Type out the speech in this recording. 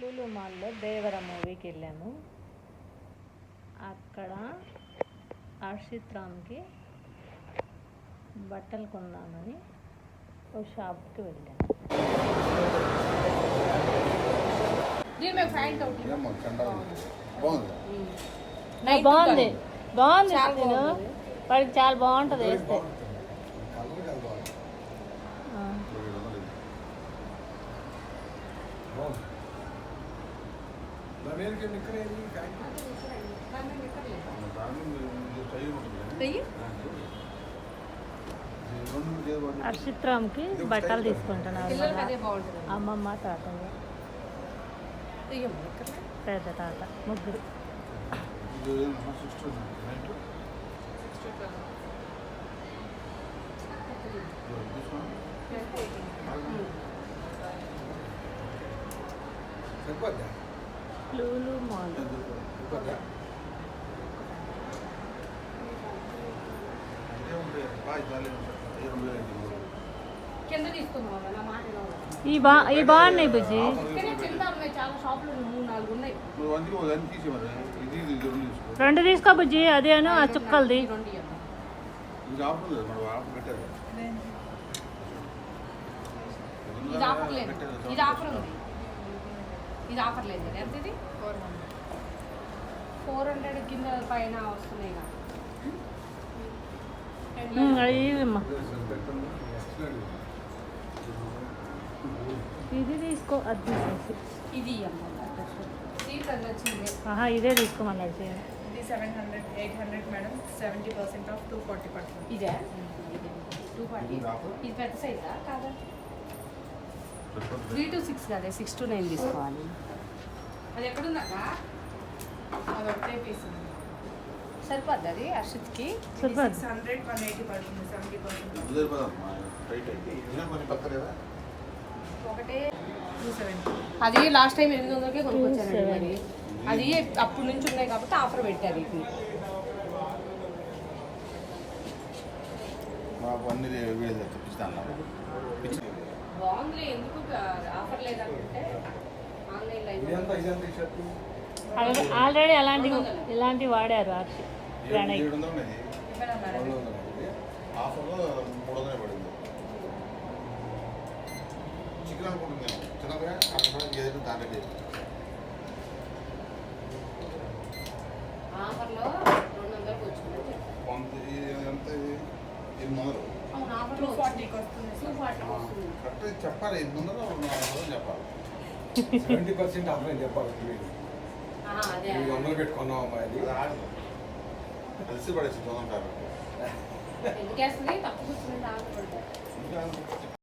లూలు మాల్లో దేవర మూవీకి వెళ్ళాము. అక్కడ హర్షిత్ రామ్కి బట్టలు కొన్నామని ఓ షాప్కి వెళ్ళాము. బాగుంది బాగుంది నేను వాడికి చాలా బాగుంటుంది వేస్తే. హర్షిత్ రామ్కి బట్టలు తీసుకుంటున్నారు అమ్మమ్మ తాతయ్య పెద్ద తాత ముగ్గురు. లూలు మాల్ ఈ బాగున్నాయి బుజ్జి. రెండు తీసుకో బుజ్జి. అదేను ఆ చుక్కలది. ఇది ఆఫర్ లేదు. ఎంత ఇది 400 కింద పైన వస్తున్నాయి. ఇది తీసుకో. అది తీసేసి ఇది ఇదే తీసుకోమన్నాడు. ఇది 700 800 మేడం. 70% ఆఫ్ 240 పడుతుంది. ఇదే 240. ఇది పెద్ద సైజా కాదా? 3 to 6 కాదే 6 to 9 తీసుకోవాలి. అది ఎక్కడుందాక అది ఒకటే పీస్ సరిపోద్ది. అది హర్షిత్కి 600 180 పడుతుంది. 70% ఒకటే 270. అది లాస్ట్ టైం 800కే కొనుక్కొచ్చానండి. మరి అది అప్పటి నుంచి ఉన్నాయి కాబట్టి ఆఫర్ పెట్టారు. ఇది బాగుంది. ఎందుకు ఆఫర్ లేదంటే ఆల్రెడీ ఇలాంటివి వాడారు హర్షి ప్రణయ్. ఆఫర్లో 200కి వచ్చింది. 240కి వస్తుంది. 240 చెప్పాలి. 800 చెప్పాలి. 70% ఆఫర్ అని చెప్పాలి. అదే 100 పెట్టుకున్నాం అమ్మాయి. కలిసి పడేసి ఎందుకు వేస్తుంది? తక్కువ కూర్చుంటే ఆఫర్ పడతాయి.